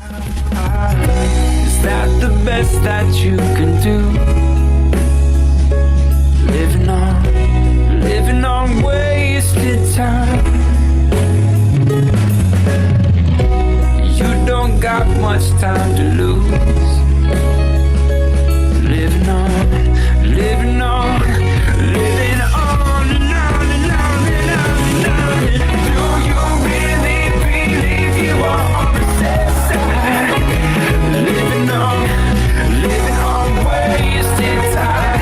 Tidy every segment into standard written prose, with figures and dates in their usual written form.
Is that the best that you can do? Living on wasted time. You don't got much time to lose. Living on, living on, living on and on and on and on and on. Do you really believe you are on the safe side? Living on wasted time.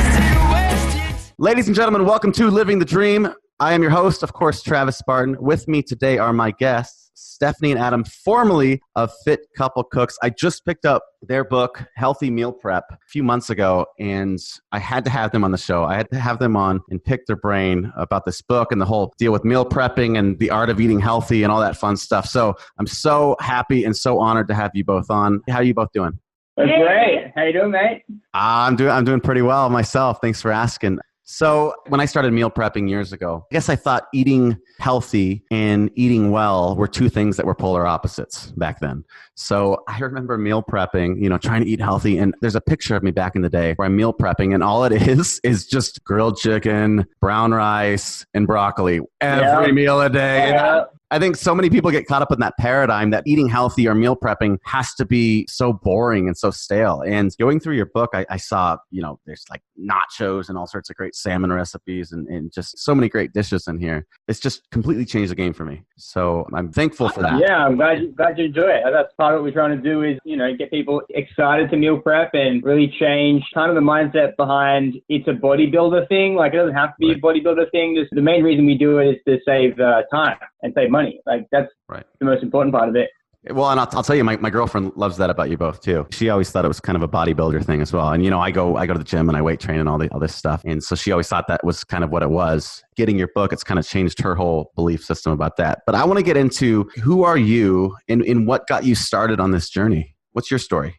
Ladies and gentlemen, welcome to Living the Dream. I am your host, of course, Travis Barton. With me today are my guests, Stephanie and Adam, formerly of Fit Couple Cooks. I just picked up their book, Healthy Meal Prep, a few months ago, and I had to have them on the show. I had to have them on and pick their brain about this book and the whole deal with meal prepping and the art of eating healthy and all that fun stuff. So I'm so happy and so honored to have you both on. How are you both doing? That's great. How you doing, mate? I'm doing pretty well myself. Thanks for asking. So when I started meal prepping years ago, I guess I thought eating healthy and eating well were two things that were polar opposites back then. So I remember meal prepping, trying to eat healthy. And there's a picture of me back in the day where I'm meal prepping and all it is just grilled chicken, brown rice, and broccoli every meal a day. Yeah. I think so many people get caught up in that paradigm that eating healthy or meal prepping has to be so boring and so stale. And going through your book, I saw, there's like nachos and all sorts of great salmon recipes and just so many great dishes in here. It's just completely changed the game for me. So I'm thankful for that. Yeah, I'm glad you enjoy it. That's part of what we're trying to do is, get people excited to meal prep and really change kind of the mindset behind it's a bodybuilder thing. Like it doesn't have to be a bodybuilder thing. The main reason we do it is to save time and save money. Like that's the most important part of it. Well, and I'll tell you, my girlfriend loves that about you both too. She always thought it was kind of a bodybuilder thing as well. And I go to the gym and I weight train and all this stuff. And so she always thought that was kind of what it was. Getting your book, it's kind of changed her whole belief system about that. But I want to get into who are you and what got you started on this journey? What's your story?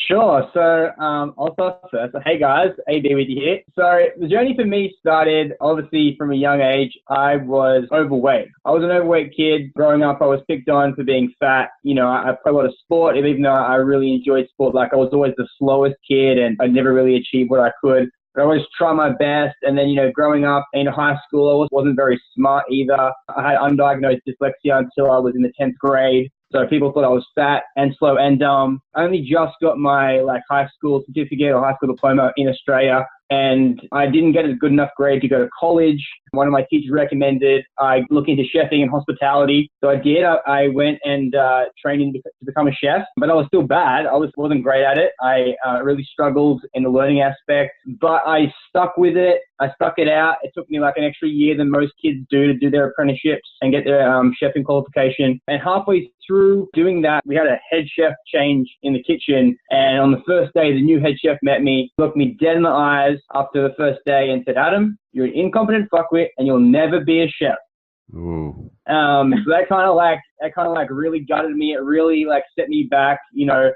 Sure. So I'll start first. So, hey guys, AB with you here. So the journey for me started obviously from a young age. I was overweight. I was an overweight kid. Growing up, I was picked on for being fat. I played a lot of sport, even though I really enjoyed sport. Like I was always the slowest kid and I never really achieved what I could. But I always try my best. And then, growing up in high school, I wasn't very smart either. I had undiagnosed dyslexia until I was in the 10th grade. So people thought I was fat and slow and dumb. I only just got my high school certificate or high school diploma in Australia, and I didn't get a good enough grade to go to college. One of my teachers recommended I look into chefing and hospitality. So I did. I went and trained to become a chef, but I was still bad. I wasn't great at it. I really struggled in the learning aspect, but I stuck with it. I stuck it out. It took me like an extra year than most kids do to do their apprenticeships and get their chefing qualification. And halfway through doing that, we had a head chef change in the kitchen. And on the first day, the new head chef met me, looked me dead in the eyes after the first day and said, "Adam, you're an incompetent fuckwit and you'll never be a chef." Ooh. So that kind of really gutted me. It really set me back.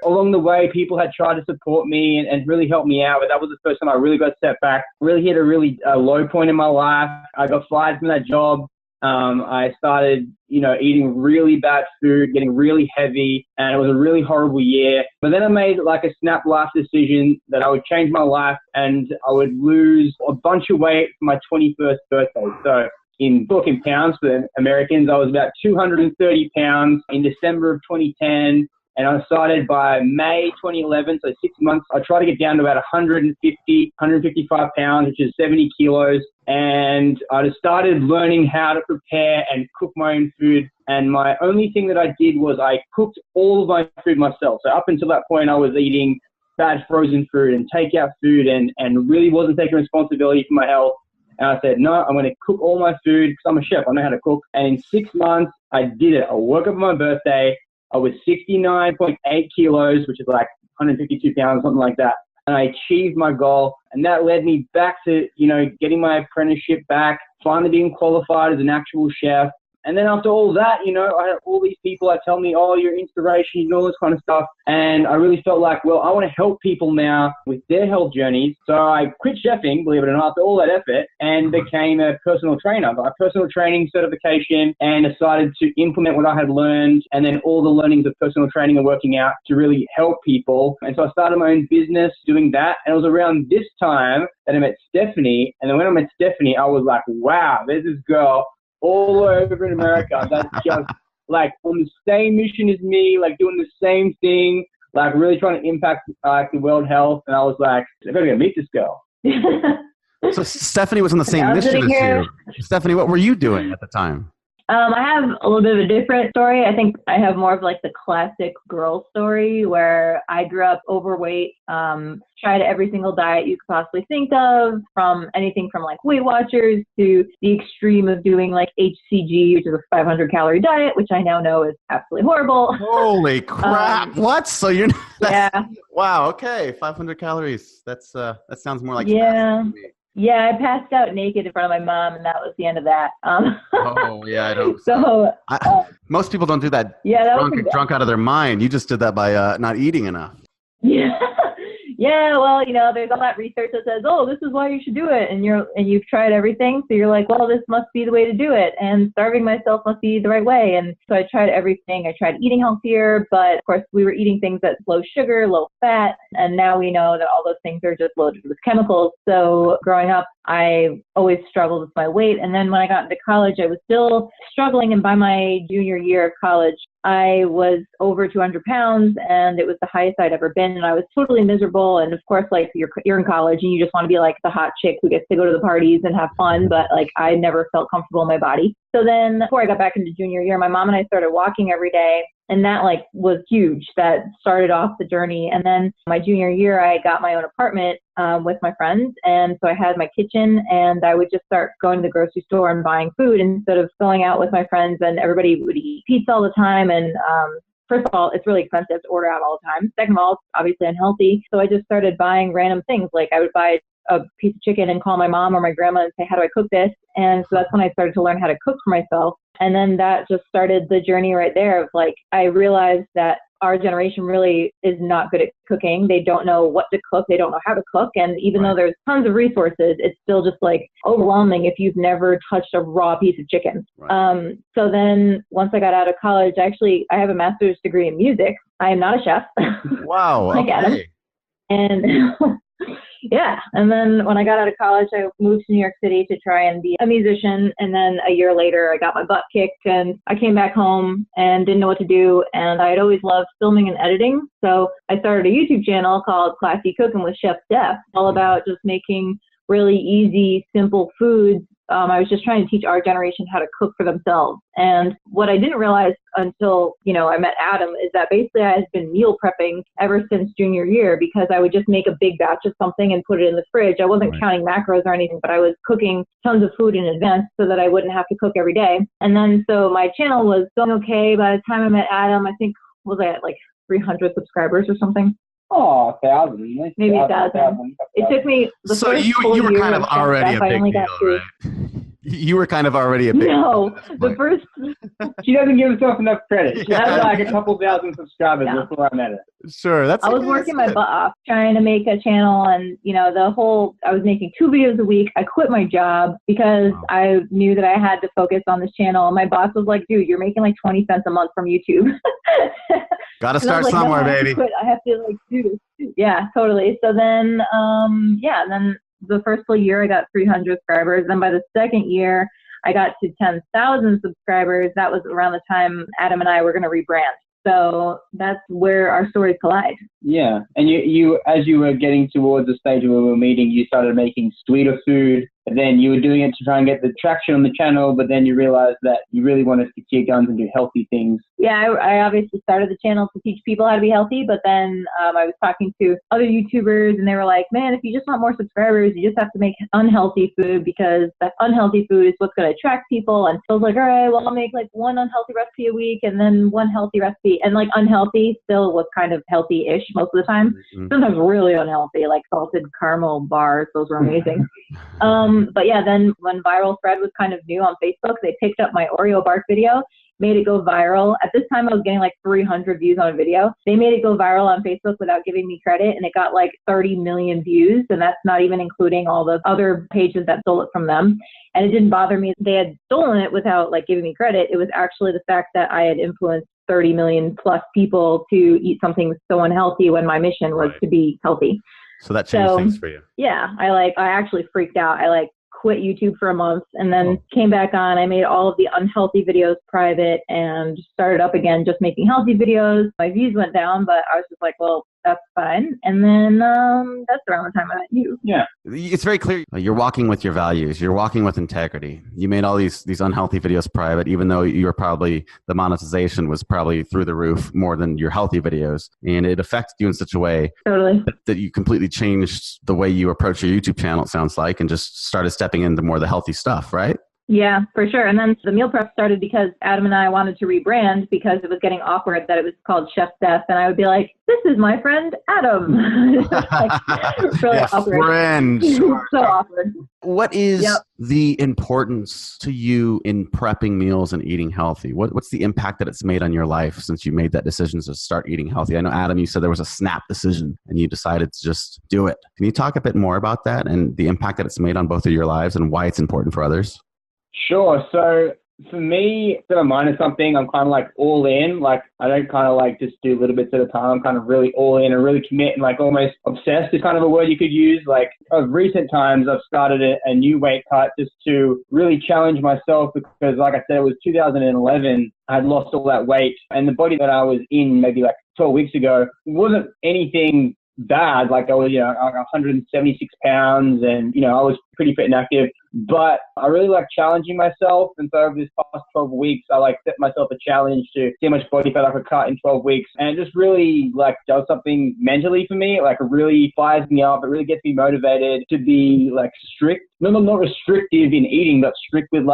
Along the way, people had tried to support me and really help me out, but that was the first time I really got set back. Really hit a low point in my life. I got fired from that job. I started, eating really bad food, getting really heavy, and it was a really horrible year. But then I made a snap life decision that I would change my life and I would lose a bunch of weight for my 21st birthday. So in pounds for Americans, I was about 230 pounds in December of 2010. And I started by May 2011, so 6 months. I tried to get down to about 155 pounds, which is 70 kilos. And I just started learning how to prepare and cook my own food. And my only thing that I did was I cooked all of my food myself. So up until that point, I was eating bad frozen food and takeout food and really wasn't taking responsibility for my health. And I said, no, I'm going to cook all my food because I'm a chef. I know how to cook. And in 6 months, I did it. I woke up on my birthday. I was 69.8 kilos, which is like 152 pounds, something like that. And I achieved my goal. And that led me back to, getting my apprenticeship back, finally being qualified as an actual chef. And then after all that, I had all these people that tell me, oh, you're inspiration and all this kind of stuff. And I really felt like, well, I want to help people now with their health journeys. So I quit chefing, believe it or not, after all that effort, and became a personal trainer. Got a personal training certification and decided to implement what I had learned and then all the learnings of personal training and working out to really help people. And so I started my own business doing that. And it was around this time that I met Stephanie. And then when I met Stephanie, I was like, wow, there's this girl all over in America that's just like on the same mission as me, like doing the same thing, like really trying to impact the world health. And I was like, I gotta go meet this girl. So Stephanie was on the same mission as you. Stephanie, what were you doing at the time? I have a little bit of a different story. I think I have more of like the classic girl story where I grew up overweight, tried every single diet you could possibly think of, from anything from like Weight Watchers to the extreme of doing like HCG, which is a 500 calorie diet, which I now know is absolutely horrible. Holy crap. What? So you're yeah. Wow. Okay. 500 calories. That sounds more like yeah. Yeah, I passed out naked in front of my mom, and that was the end of that. Oh, yeah, I don't. So most people don't do that. Yeah, that drunk out of their mind. You just did that by not eating enough. Yeah. Yeah, well, there's all that research that says, oh, this is why you should do it. And you've tried everything. So you're like, well, this must be the way to do it. And starving myself must be the right way. And so I tried everything. I tried eating healthier, but of course we were eating things that's low sugar, low fat. And now we know that all those things are just loaded with chemicals. So growing up, I always struggled with my weight. And then when I got into college, I was still struggling. And by my junior year of college, I was over 200 pounds, and it was the highest I'd ever been. And I was totally miserable. And of course, like you're in college and you just want to be like the hot chick who gets to go to the parties and have fun. But like I never felt comfortable in my body. So then before I got back into junior year, my mom and I started walking every day. And that like was huge. That started off the journey. And then my junior year, I got my own apartment with my friends. And so I had my kitchen, and I would just start going to the grocery store and buying food instead of going out with my friends. And everybody would eat pizza all the time. And first of all, it's really expensive to order out all the time. Second of all, it's obviously unhealthy. So I just started buying random things. Like I would buy a piece of chicken and call my mom or my grandma and say, how do I cook this? And so that's when I started to learn how to cook for myself. And then that just started the journey right there of like, I realized that our generation really is not good at cooking. They don't know what to cook. They don't know how to cook. And even though there's tons of resources, it's still just like overwhelming if you've never touched a raw piece of chicken. Right. So then once I got out of college, I have a master's degree in music. I am not a chef. Wow. Like Adam. And yeah. And then when I got out of college, I moved to New York City to try and be a musician. And then a year later, I got my butt kicked and I came back home and didn't know what to do. And I had always loved filming and editing. So I started a YouTube channel called Classy Cooking with Chef Steph, all about just making really easy, simple foods. I was just trying to teach our generation how to cook for themselves. And what I didn't realize until, I met Adam is that basically I had been meal prepping ever since junior year, because I would just make a big batch of something and put it in the fridge. I wasn't counting macros or anything, but I was cooking tons of food in advance so that I wouldn't have to cook every day. And then so my channel was going okay. By the time I met Adam, I think, was I at like 300 subscribers or something? Oh, 1,000. Maybe 1,000. It took me the so first you were year kind of already a big deal, right? You were kind of already a big deal. The first... She doesn't give herself enough credit. She had like a couple thousand subscribers before I met her. Sure. I was working my butt off trying to make a channel, and I was making 2 videos a week. I quit my job because I knew that I had to focus on this channel. And my boss was like, dude, you're making like 20 cents a month from YouTube. Gotta start somewhere, baby. I have to like do this. Yeah, totally. So then, then the first full year I got 300 subscribers. Then by the second year, I got to 10,000 subscribers. That was around the time Adam and I were going to rebrand. So that's where our stories collide. Yeah. And you, as you were getting towards the stage where we were meeting, you started making sweeter food. And then you were doing it to try and get the traction on the channel, but then you realized that you really wanted to kick guns and do healthy things. Yeah, I obviously started the channel to teach people how to be healthy, but then I was talking to other YouTubers and they were like, man, if you just want more subscribers, you just have to make unhealthy food, because that unhealthy food is what's going to attract people. And so I was like, all right, well, I'll make like one unhealthy recipe a week and then one healthy recipe. And like unhealthy still was kind of healthy-ish most of the time. Mm-hmm. Sometimes really unhealthy, like salted caramel bars. Those were amazing. But yeah, then when viral thread was kind of new on Facebook, they picked up my Oreo bark video, made it go viral. At this time, I was getting like 300 views on a video. They made it go viral on Facebook without giving me credit, and it got like 30 million views. And that's not even including all the other pages that stole it from them. And it didn't bother me. They had stolen it without like giving me credit. It was actually the fact that I had influenced 30 million plus people to eat something so unhealthy when my mission was to be healthy. So that changed things for you. Yeah, I actually freaked out. I quit YouTube for a month and then came back on. I made all of the unhealthy videos private and started up again, just making healthy videos. My views went down, but I was just like, well, that's fine. And then that's around the time I met you. Yeah. It's very clear you're walking with your values. You're walking with integrity. You made all these unhealthy videos private, even though you were probably, the monetization was probably through the roof more than your healthy videos. And it affected you in such a way that you completely changed the way you approach your YouTube channel, it sounds like, and just started stepping into more of the healthy stuff, right? Yeah, for sure. And then the meal prep started because Adam and I wanted to rebrand because it was getting awkward that it was called Chef Steph. And I would be like, this is my friend, Adam. Really awkward. Friend. So awkward. What is the importance to you in prepping meals and eating healthy? What's the impact that it's made on your life since you made that decision to start eating healthy? I know, Adam, you said there was a snap decision and you decided to just do it. Can you talk a bit more about that and the impact that it's made on both of your lives and why it's important for others? Sure. So for me, if I'm minding something, I'm kind of like all in. Like I don't kind of like just do little bits at a time. I'm kind of really all in and really commit and like almost obsessed is kind of a word you could use. Like of recent times, I've started a new weight cut just to really challenge myself because like I said, it was 2011. I had lost all that weight and the body that I was in maybe like 12 weeks ago wasn't anything bad. Like I was, 176 pounds and, I was pretty fit and active, but I really like challenging myself. And so over this past 12 weeks, I set myself a challenge to see how much body fat I could cut in 12 weeks. And it just really does something mentally for me. It really fires me up. It really gets me motivated to be strict, not restrictive in eating, but strict with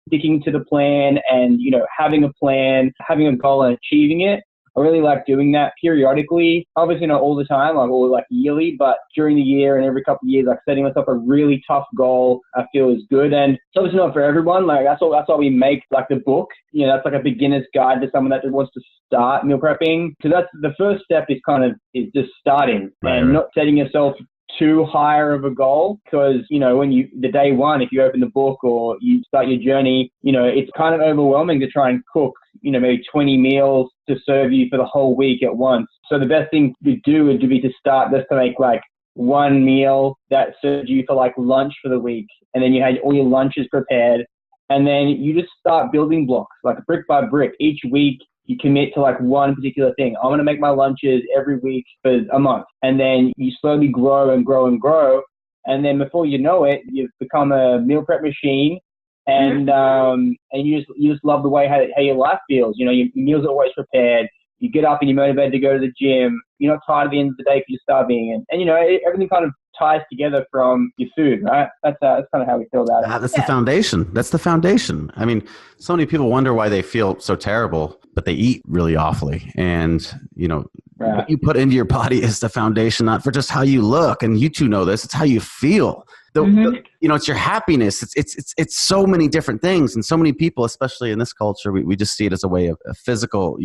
sticking to the plan and, having a plan, having a goal and achieving it. I really like doing that periodically, obviously not all the time, or yearly, but during the year and every couple of years, setting myself a really tough goal, I feel is good. And it's obviously not for everyone. That's why we make the book. That's a beginner's guide to someone that wants to start meal prepping. So that's the first step is just starting and not setting yourself too higher of a goal because, when the day one, if you open the book or you start your journey, it's kind of overwhelming to try and cook, maybe 20 meals to serve you for the whole week at once. So the best thing to do would be to start just to make one meal that serves you for lunch for the week. And then you had all your lunches prepared. And then you just start building blocks, brick by brick. Each week, you commit to one particular thing. I'm going to make my lunches every week for a month. And then you slowly grow and grow and grow. And then before you know it, you've become a meal prep machine. And you just love the way how your life feels. Your meals are always prepared. You get up and you're motivated to go to the gym. You're not tired at the end of the day because you're starving. And everything kind of ties together from your food, right? That's kind of how we feel about it. That's the foundation. That's the foundation. I mean, so many people wonder why they feel so terrible, but they eat really awfully. And, what you put into your body is the foundation, not for just how you look. And you two know this. It's how you feel. It's your happiness. It's so many different things. And so many people, especially in this culture, we just see it as a way of a physical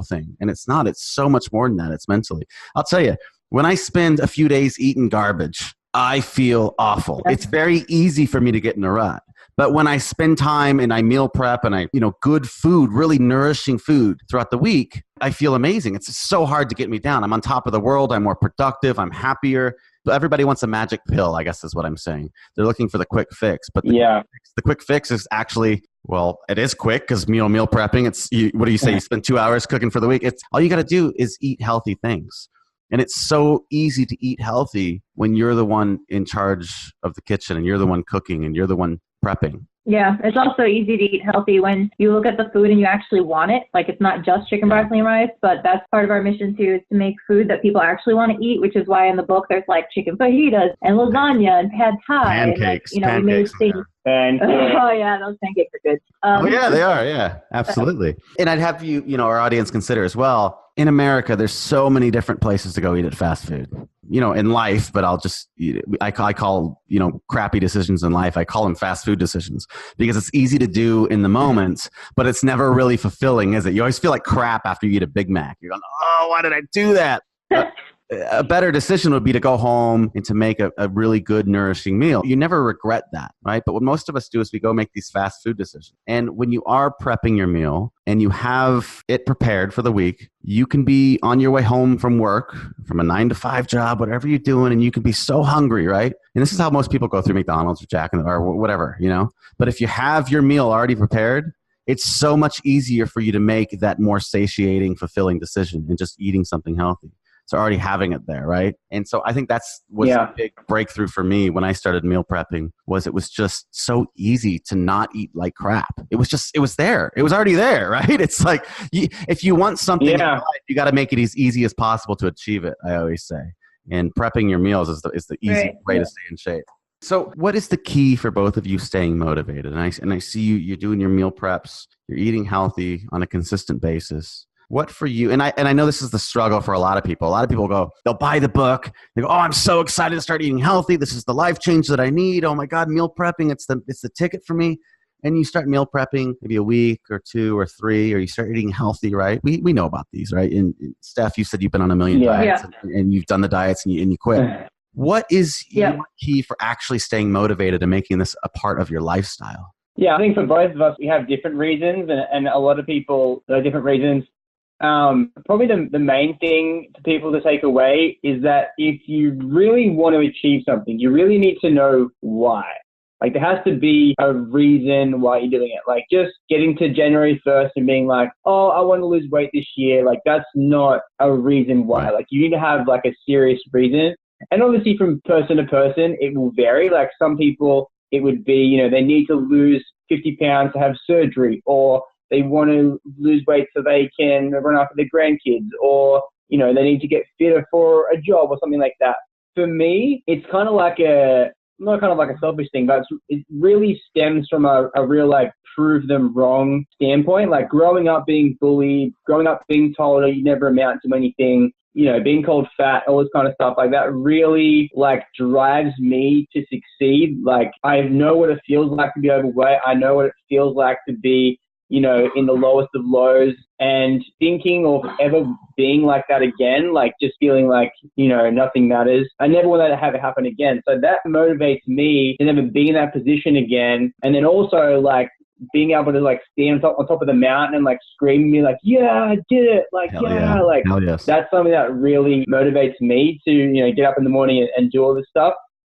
thing. And it's not. It's so much more than that. It's mentally. I'll tell you, when I spend a few days eating garbage, I feel awful. It's very easy for me to get in a rut. But when I spend time and I meal prep and I, good food, really nourishing food throughout the week, I feel amazing. It's so hard to get me down. I'm on top of the world. I'm more productive. I'm happier. Everybody wants a magic pill, I guess is what I'm saying. They're looking for the quick fix. But the quick fix is actually, well, it is quick because meal prepping. What do you say? You spend 2 hours cooking for the week. It's all you got to do is eat healthy things. And it's so easy to eat healthy when you're the one in charge of the kitchen and you're the one cooking and you're the one prepping. Yeah, it's also easy to eat healthy when you look at the food and you actually want it. It's not just chicken, broccoli, and rice, but that's part of our mission too, is to make food that people actually want to eat, which is why in the book there's chicken fajitas and lasagna and pad thai. Pancakes. And we made things. Oh yeah, those pancakes are good. Yeah, they are. Yeah, absolutely. And I'd have you, our audience consider as well, in America, there's so many different places to go eat at fast food, in life, but I call, crappy decisions in life, I call them fast food decisions because it's easy to do in the moment, but it's never really fulfilling, is it? You always feel like crap after you eat a Big Mac. You're going, oh, why did I do that? A better decision would be to go home and to make a really good, nourishing meal. You never regret that, right? But what most of us do is we go make these fast food decisions. And when you are prepping your meal and you have it prepared for the week, you can be on your way home from work, from a 9-to-5 job, whatever you're doing, and you can be so hungry, right? And this is how most people go through McDonald's or Jack or whatever, But if you have your meal already prepared, it's so much easier for you to make that more satiating, fulfilling decision than just eating something healthy. So already having it there, right? And so I think that's was a big breakthrough for me when I started meal prepping, was it was just so easy to not eat like crap. It was there. It was already there, right? It's like, if you want something in life, you got to make it as easy as possible to achieve it, I always say. And prepping your meals is the easy way to stay in shape. So what is the key for both of you staying motivated? And I see you're doing your meal preps, you're eating healthy on a consistent basis. What for you, and I know this is the struggle for a lot of people. A lot of people they'll buy the book. They go, oh, I'm so excited to start eating healthy. This is the life change that I need. Oh my God, meal prepping, it's the ticket for me. And you start meal prepping maybe a week or 2 or 3, or you start eating healthy, right? We know about these, right? And Steph, you said you've been on a million diets and you've done the diets and you quit. What is your key for actually staying motivated and making this a part of your lifestyle? Yeah, I think for both of us, we have different reasons, and a lot of people, there are different reasons. Probably the main thing for people to take away is that if you really want to achieve something, you really need to know why. Like, there has to be a reason why you're doing it. Like, just getting to January 1st and being like, oh, I want to lose weight this year. Like, that's not a reason why. Like, you need to have like a serious reason. And obviously from person to person, it will vary. Like, some people, it would be, they need to lose 50 pounds to have surgery, or they want to lose weight so they can run after their grandkids, or, they need to get fitter for a job or something like that. For me, it's kind of like not kind of like a selfish thing, but it really stems from a real, like, prove them wrong standpoint. Like, growing up being bullied, growing up being told, oh, you never amount to anything, being called fat, all this kind of stuff, like, that really, like, drives me to succeed. Like, I know what it feels like to be overweight. I know what it feels like to be, in the lowest of lows, and thinking of ever being like that again, like, just feeling like, nothing matters. I never want that to have it happen again. So that motivates me to never be in that position again. And then also, like, being able to, like, stand on top of the mountain and, like, scream me like, yeah, I did it. Like, like, yes. That's something that really motivates me to, get up in the morning and do all this stuff.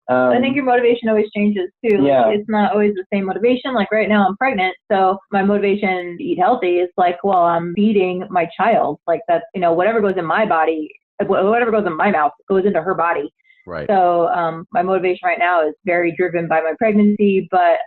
I think your motivation always changes too. Like, it's not always the same motivation. Like, right now I'm pregnant, so my motivation to eat healthy is like, well, I'm feeding my child. Like, that's, whatever goes in my body, whatever goes in my mouth goes into her body. Right. So my motivation right now is very driven by my pregnancy, but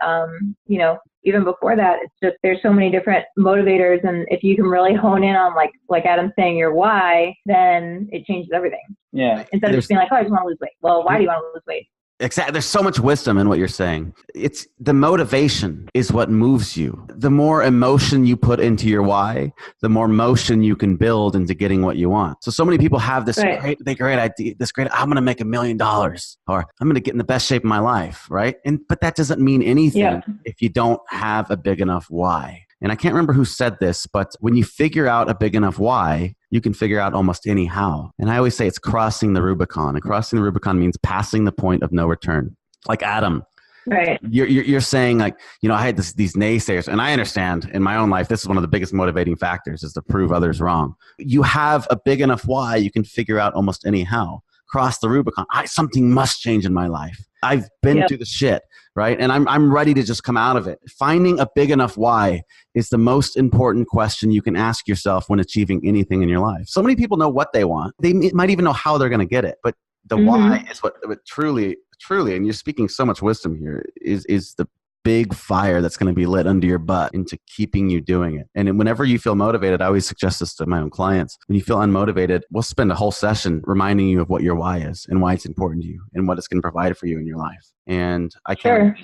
even before that, it's just, there's so many different motivators, and if you can really hone in on like Adam's saying, your why, then it changes everything. Yeah. Instead of just being like, oh, I just want to lose weight. Well, why do you want to lose weight? Exactly. There's so much wisdom in what you're saying. It's the motivation is what moves you. The more emotion you put into your why, the more motion you can build into getting what you want. So many people have this great idea, I'm going to make $1 million, or I'm going to get in the best shape of my life. Right. But that doesn't mean anything if you don't have a big enough why. And I can't remember who said this, but when you figure out a big enough why, you can figure out almost any how. And I always say it's crossing the Rubicon. And crossing the Rubicon means passing the point of no return. Like Adam, right? You're saying, like, I had these naysayers, and I understand in my own life, this is one of the biggest motivating factors, is to prove others wrong. You have a big enough why, you can figure out almost any how. Cross the Rubicon. Something must change in my life. I've been through the shit, right? And I'm ready to just come out of it. Finding a big enough why is the most important question you can ask yourself when achieving anything in your life. So many people know what they want. They might even know how they're going to get it, but the why is what truly, and you're speaking so much wisdom here, is the big fire that's going to be lit under your butt into keeping you doing it. And whenever you feel motivated, I always suggest this to my own clients. When you feel unmotivated, we'll spend a whole session reminding you of what your why is and why it's important to you and what it's going to provide for you in your life. And I can't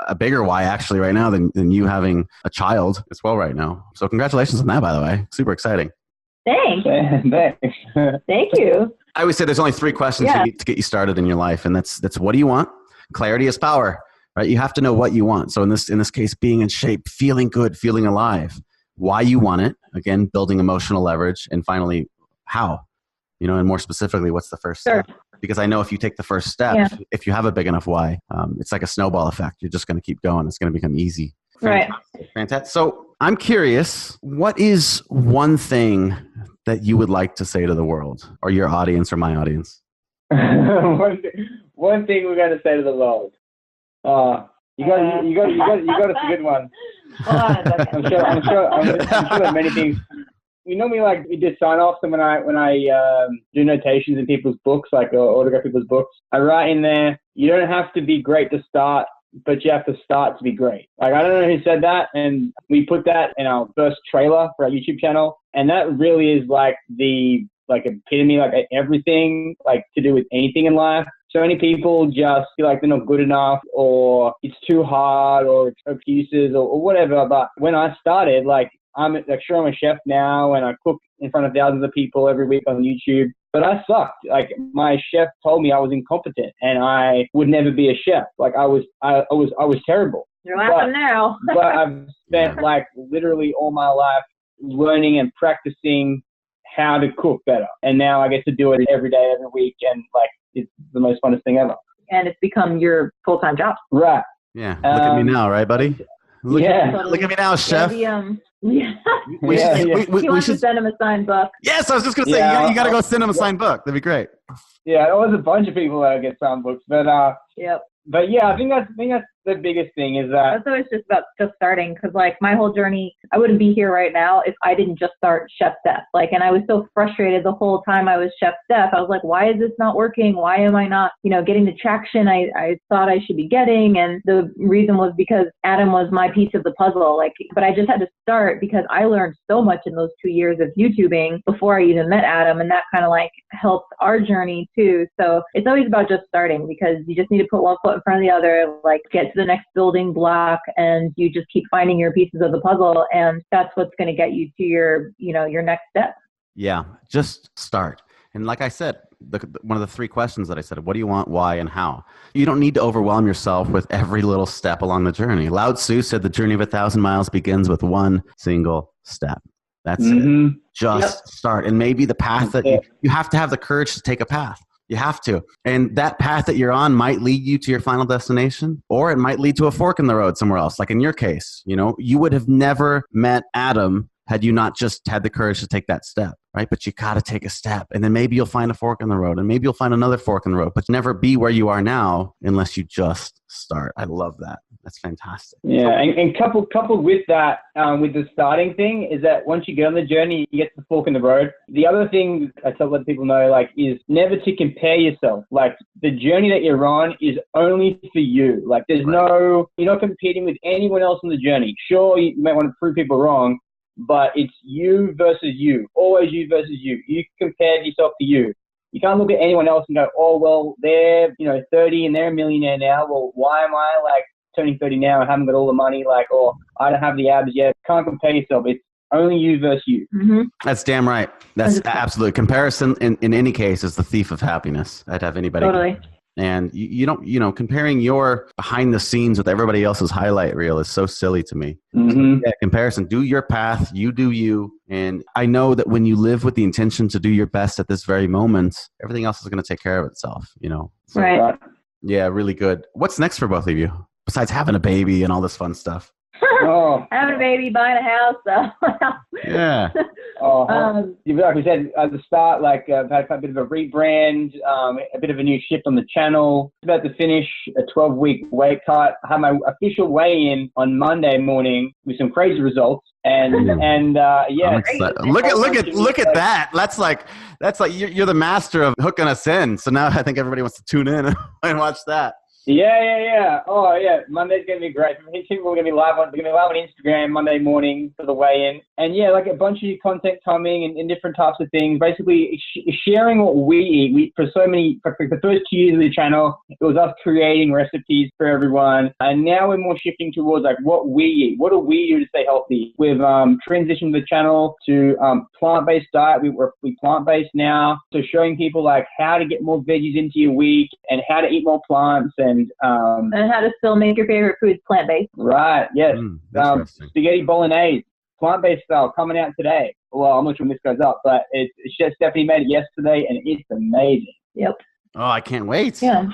a bigger why actually right now than you having a child as well right now. So congratulations on that, by the way. Super exciting. Thanks. Thanks. Thank you. I always say there's only 3 questions you need to get you started in your life, and that's what do you want? Clarity is power, right? You have to know what you want. So in this case, being in shape, feeling good, feeling alive, why you want it, again, building emotional leverage, and finally, how, and more specifically, what's the first step? Because I know if you take the first step, if you have a big enough why, it's like a snowball effect. You're just going to keep going. It's going to become easy. Fantastic. So I'm curious, what is one thing that you would like to say to the world or your audience or my audience? One thing we're going to say to the world. You got a good one. I'm sure there are many things. We normally we do sign-offs, and when I do notations in people's books, or autograph people's books, I write in there, you don't have to be great to start, but you have to start to be great. I don't know who said that, and we put that in our first trailer for our YouTube channel, and that really is the epitome, everything, to do with anything in life. So many people just feel like they're not good enough, or it's too hard, or it's excuses, or whatever. But when I started, I'm a chef now, and I cook in front of thousands of people every week on YouTube. But I sucked. My chef told me I was incompetent, and I would never be a chef. I was terrible. You're laughing now. But I've spent literally all my life learning and practicing how to cook better, and now I get to do it every day, every week, and it's the most funnest thing ever. And it's become your full-time job. Right. Yeah. Look at me now, right, buddy? Look at me now, chef. We should send him a signed book. Yes, I was just going to say, you got to go send him a signed book. That'd be great. Yeah, there was a bunch of people that get signed books, but But yeah, I think that's the biggest thing is that that's always just about just starting, because my whole journey, I wouldn't be here right now if I didn't just start Chef Steph. And I was so frustrated the whole time I was Chef Steph. I was like, why is this not working? Why am I not, getting the traction I thought I should be getting? And the reason was because Adam was my piece of the puzzle. But I just had to start because I learned so much in those 2 years of YouTubing before I even met Adam, and that kind of helped our journey too. So it's always about just starting, because you just need to put one foot in front of the other, get to the next building block, and you just keep finding your pieces of the puzzle, and that's what's going to get you to your next step. Yeah, just start. And like I said, one of the 3 questions that I said, what do you want, why, and how? You don't need to overwhelm yourself with every little step along the journey. Lao Tzu said the journey of 1,000 miles begins with one single step. That's it. Just start. And maybe the path that you have to have the courage to take a path. You have to. And that path that you're on might lead you to your final destination, or it might lead to a fork in the road somewhere else. Like in your case, you would have never met Adam had you not just had the courage to take that step, right? But you got to take a step, and then maybe you'll find a fork in the road, and maybe you'll find another fork in the road, but never be where you are now unless you just start. I love that. That's fantastic. Yeah, and coupled with that, with the starting thing, is that once you get on the journey, you get to the fork in the road. The other thing I tell let people know, is never to compare yourself. The journey that you're on is only for you. There's you're not competing with anyone else on the journey. Sure, you might want to prove people wrong, but it's you versus you. Always you versus you. You compare yourself to you. You can't look at anyone else and go, oh, well, they're 30 and they're a millionaire now. Well, why am I turning 30 now and haven't got all the money? Or I don't have the abs yet. Can't compare yourself. It's only you versus you. Mm-hmm. That's damn right. That's absolutely. Comparison in any case is the thief of happiness. I'd have anybody. Totally. And you don't, comparing your behind the scenes with everybody else's highlight reel is so silly to me. Mm-hmm. Yeah, comparison, do your path, you do you. And I know that when you live with the intention to do your best at this very moment, everything else is going to take care of itself, So, right. Yeah, really good. What's next for both of you besides having a baby and all this fun stuff? Having a baby, buying a house. Yeah. Like we said at the start, I've had a bit of a rebrand, a bit of a new shift on the channel. About to finish a 12-week weight cut. I had my official weigh-in on Monday morning with some crazy results. And yeah. Look at that. That's like you're the master of hooking us in. So now I think everybody wants to tune in and watch that. Yeah. Oh, yeah. Monday's gonna be great. We're gonna be live on Instagram Monday morning for the weigh-in, and yeah, like a bunch of new content coming and different types of things. Basically, sharing what we eat. For the first 2 years of the channel, it was us creating recipes for everyone, and now we're more shifting towards like what we eat. What do we do to stay healthy? We've transitioned the channel to plant-based diet. We're plant-based now, so showing people like how to get more veggies into your week and how to eat more plants and how to still make your favorite foods plant-based. Right, yes. Spaghetti bolognese, plant-based style, coming out today. Well, I'm not sure when this goes up, but Chef Stephanie made it yesterday, and it's amazing. Yep. Oh, I can't wait. Yeah.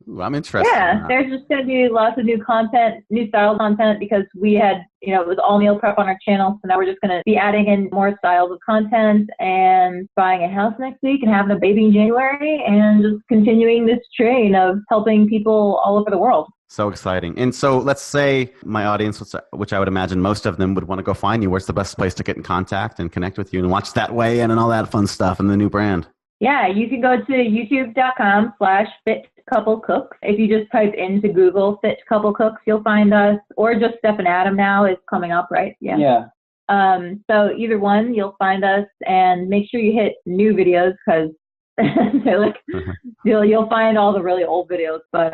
Ooh, I'm interested. Yeah, there's just going to be lots of new content, new style content, because we had, it was all meal prep on our channel. So now we're just going to be adding in more styles of content and buying a house next week and having a baby in January and just continuing this train of helping people all over the world. So exciting. And so let's say my audience, which I would imagine most of them would want to go find you. Where's the best place to get in contact and connect with you and watch that weigh-in and all that fun stuff and the new brand? Yeah, you can go to youtube.com/fitcouplecooks. If you just type into Google Fit Couple Cooks, you'll find us, or just Steph and Adam now is coming up, right? Yeah. So either one, you'll find us, and make sure you hit new videos because you'll find all the really old videos. But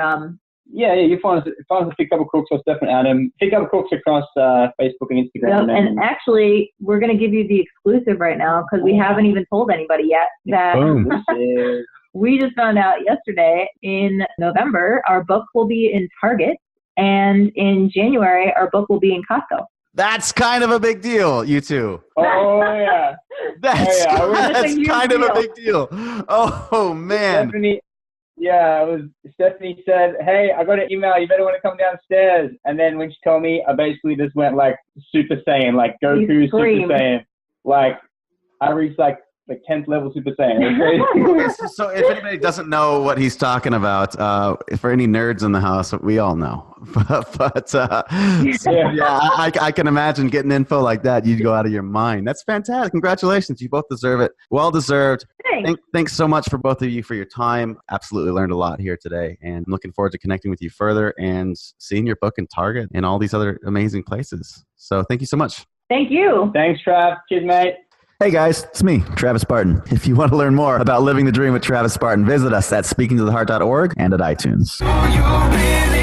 yeah, you find us at Fit Couple Cooks or Steph and Adam. Fit Couple Cooks across Facebook and Instagram. Yep, and actually, we're going to give you the exclusive right now because we haven't even told anybody yet that we just found out yesterday in November, our book will be in Target, and in January, our book will be in Costco. That's kind of a big deal, you two. Oh, yeah. That's kind of a big deal. Oh, man. Stephanie said, hey, I got an email, you better want to come downstairs. And then when she told me, I basically just went like Super Saiyan, like Goku Super Saiyan. Like, I reached like 10th level Super Saiyan. So if anybody doesn't know what he's talking about, for any nerds in the house, we all know. I can imagine getting info like that. You'd go out of your mind. That's fantastic. Congratulations. You both deserve it. Well deserved. Thanks so much for both of you for your time. Absolutely learned a lot here today, and I'm looking forward to connecting with you further and seeing your book in Target and all these other amazing places. So thank you so much. Thank you. Thanks, Trav. Cheers, mate. Hey guys, it's me, Travis Barton. If you want to learn more about living the dream with Travis Barton, visit us at speakingtotheheart.org and at iTunes. You really